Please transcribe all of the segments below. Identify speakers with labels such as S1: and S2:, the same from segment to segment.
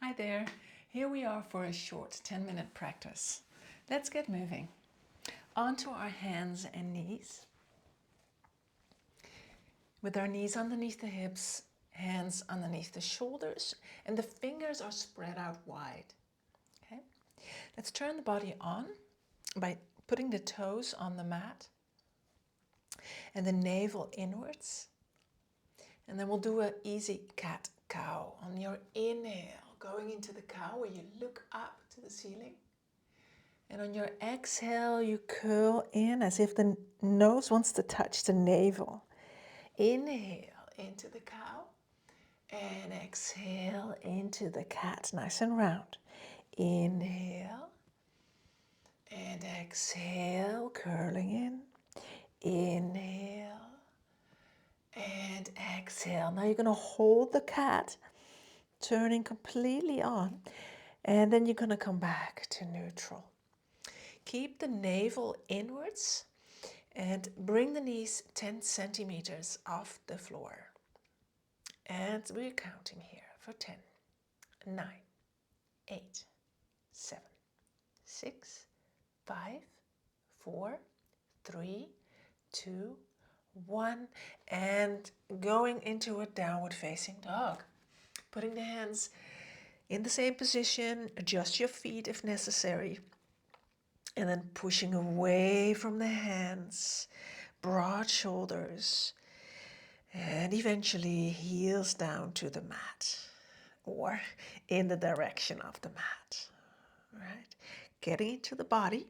S1: Hi there. Here we are for a short 10-minute practice. Let's get moving. Onto our hands and knees. With our knees underneath the hips, hands underneath the shoulders, and the fingers are spread out wide. Okay? Let's turn the body on by putting the toes on the mat and the navel inwards. And then we'll do an easy cat-cow on your inhale, going into the cow where you look up to the ceiling. And on your exhale, you curl in as if the nose wants to touch the navel. Inhale into the cow and exhale into the cat, nice and round. Inhale and exhale, curling in. Inhale and exhale. Now you're going to hold the cat, turning completely on, and then you're going to come back to neutral. Keep the navel inwards and bring the knees 10 centimeters off the floor. And we're counting here for 10, 9, 8, 7, 6, 5, 4, 3, 2, 1, and going into a downward facing dog. Putting the hands in the same position, adjust your feet if necessary, and then pushing away from the hands, broad shoulders, and eventually heels down to the mat or in the direction of the mat. All right, getting into the body,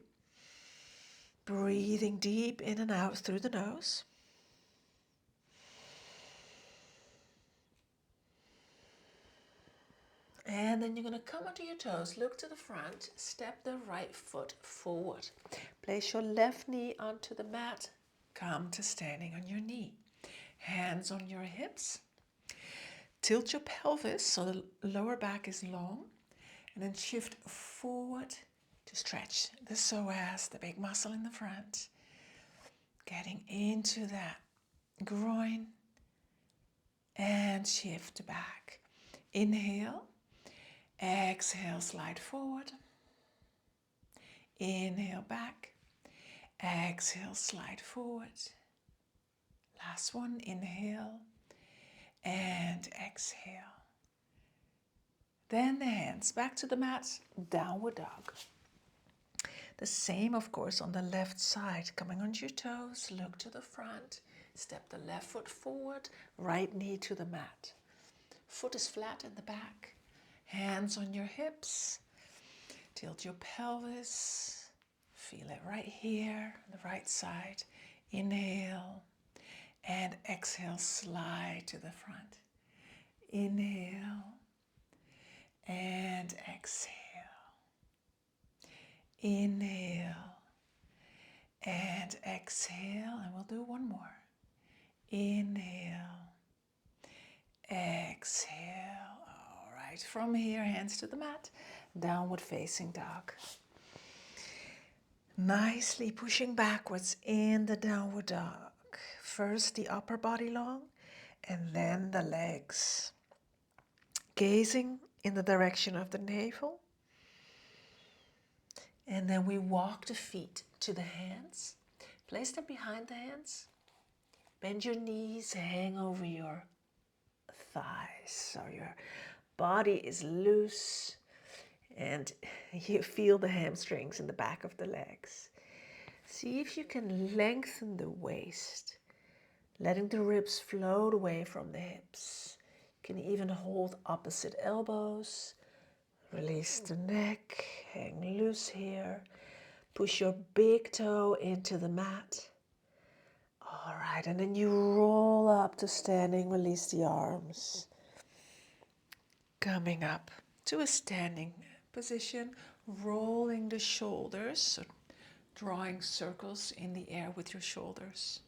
S1: breathing deep in and out through the nose. And then you're going to come onto your toes, look to the front, step the right foot forward. Place your left knee onto the mat, come to standing on your knee. Hands on your hips. Tilt your pelvis so the lower back is long, and then shift forward to stretch the psoas, the big muscle in the front. Getting into that groin and shift back. Inhale. Exhale, slide forward. Inhale back. Exhale, slide forward. Last one, inhale and exhale. Then the hands back to the mat, downward dog. The same, of course, on the left side. Coming onto your toes, look to the front. Step the left foot forward, right knee to the mat. Foot is flat in the back. Hands on your hips. Tilt your pelvis. Feel it right here, on the right side. Inhale and exhale, slide to the front. Inhale and exhale. Inhale and exhale, and we'll do one more. Inhale, exhale. All right, from here, hands to the mat, downward facing dog. Nicely pushing backwards in the downward dog. First the upper body long, and then the legs. Gazing in the direction of the navel. And then we walk the feet to the hands. Place them behind the hands. Bend your knees, hang over your thighs so your body is loose and you feel the hamstrings in the back of the legs. See if you can lengthen the waist, letting the ribs float away from the hips. You can even hold opposite elbows. Release the neck, hang loose here. Push your big toe into the mat. All right, and then you roll up to standing, release the arms. Coming up to a standing position, rolling the shoulders, so drawing circles in the air with your shoulders.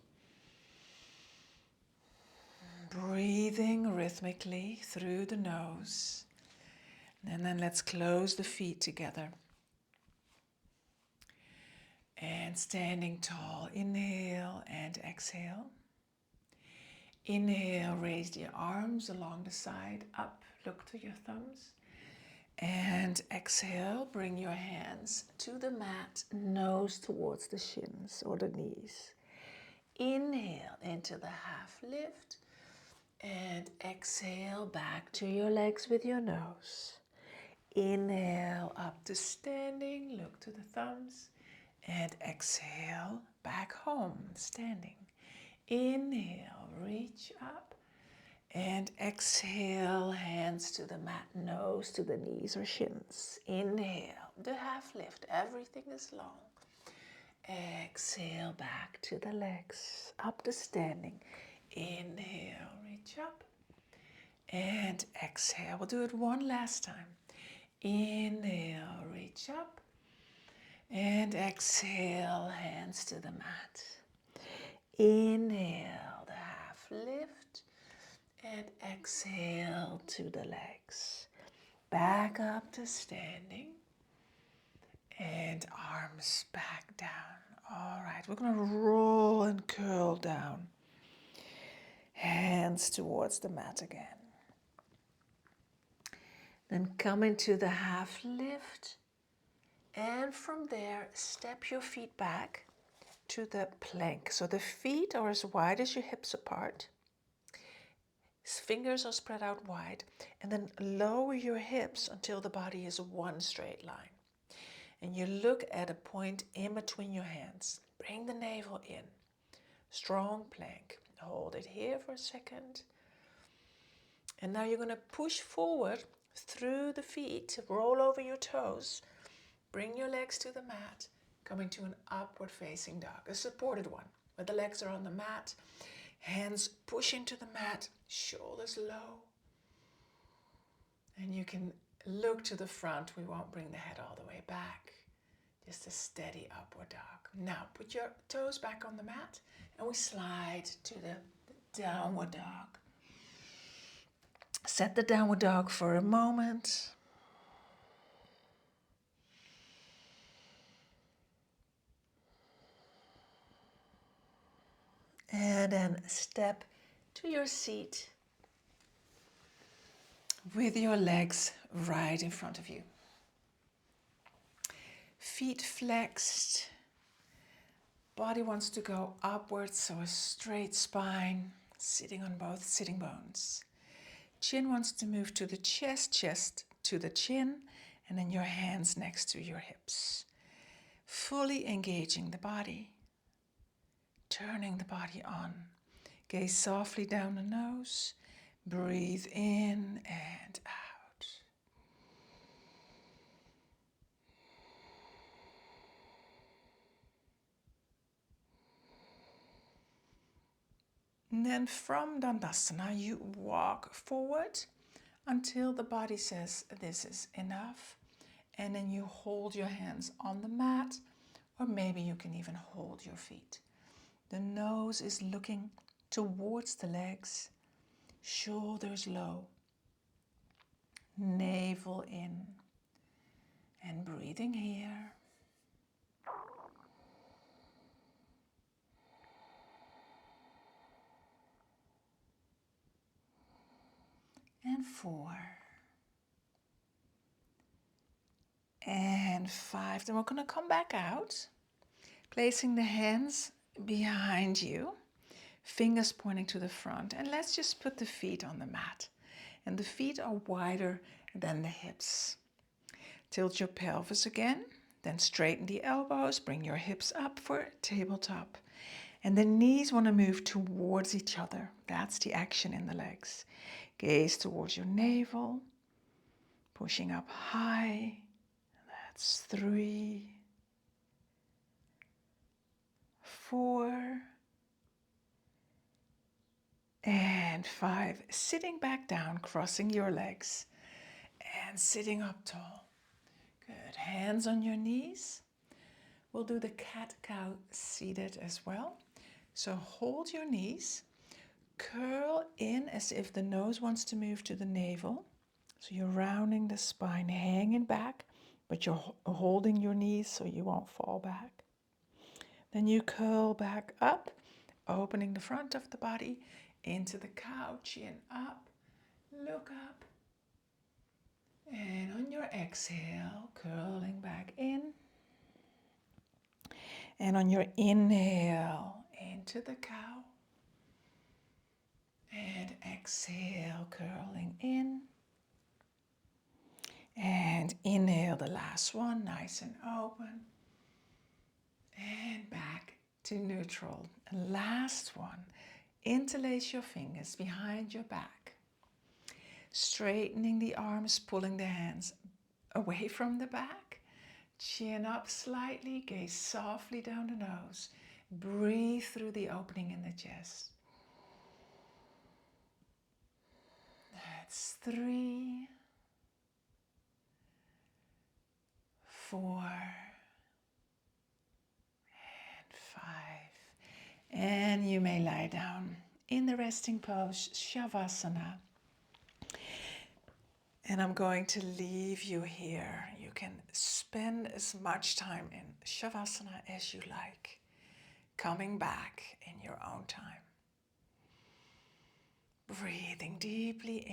S1: Breathing rhythmically through the nose. And then let's close the feet together. And standing tall, inhale and exhale. Inhale, raise your arms along the side, up, look to your thumbs. And exhale, bring your hands to the mat, nose towards the shins or the knees. Inhale into the half lift and exhale back to your legs with your nose. Inhale up to standing, look to the thumbs, and exhale back home, standing. Inhale, reach up, and exhale, hands to the mat, nose to the knees or shins. Inhale, the half lift, everything is long. Exhale, back to the legs, up to standing. Inhale, reach up, and exhale. We'll do it one last time. Inhale, reach up, and exhale, hands to the mat. Inhale, the half lift, and exhale to the legs. Back up to standing, and arms back down. All right, we're going to roll and curl down. Hands towards the mat again. Then come into the half lift, and from there, step your feet back to the plank. So the feet are as wide as your hips apart. Fingers are spread out wide, and then lower your hips until the body is one straight line. And you look at a point in between your hands. Bring the navel in. Strong plank. Hold it here for a second. And now you're going to push forward through the feet. Roll over your toes. Bring your legs to the mat. Coming to an upward facing dog. A supported one. Where the legs are on the mat. Hands push into the mat. Shoulders low. And you can look to the front. We won't bring the head all the way back. Just a steady upward dog. Now put your toes back on the mat and we slide to the downward dog. Set the downward dog for a moment. And then step to your seat with your legs right in front of you. Feet flexed. Body wants to go upwards, so a straight spine, sitting on both sitting bones. Chin wants to move to the chest, chest to the chin, and then your hands next to your hips. Fully engaging the body. Turning the body on. Gaze softly down the nose. Breathe in and out. And then from Dandasana, you walk forward until the body says this is enough. And then you hold your hands on the mat, or maybe you can even hold your feet. The nose is looking towards the legs, shoulders low, navel in, and breathing here. And 4. And 5. Then we're going to come back out, placing the hands behind you, fingers pointing to the front. And let's just put the feet on the mat. And the feet are wider than the hips. Tilt your pelvis again, then straighten the elbows, bring your hips up for tabletop. And the knees want to move towards each other. That's the action in the legs. Gaze towards your navel, pushing up high. That's 3, 4, and 5. Sitting back down, crossing your legs, and sitting up tall. Good. Hands on your knees. We'll do the cat-cow seated as well. So hold your knees. Curl in as if the nose wants to move to the navel. So you're rounding the spine, hanging back, but you're holding your knees so you won't fall back. Then you curl back up, opening the front of the body into the cow, chin up, look up. And on your exhale, curling back in. And on your inhale, into the cow. And exhale, curling in. And inhale the last one, nice and open. And back to neutral. And last one, interlace your fingers behind your back. Straightening the arms, pulling the hands away from the back. Chin up slightly, gaze softly down the nose. Breathe through the opening in the chest. That's 3, 4, and 5. And you may lie down in the resting pose, Shavasana. And I'm going to leave you here. You can spend as much time in Shavasana as you like, coming back in your own time. Breathing deeply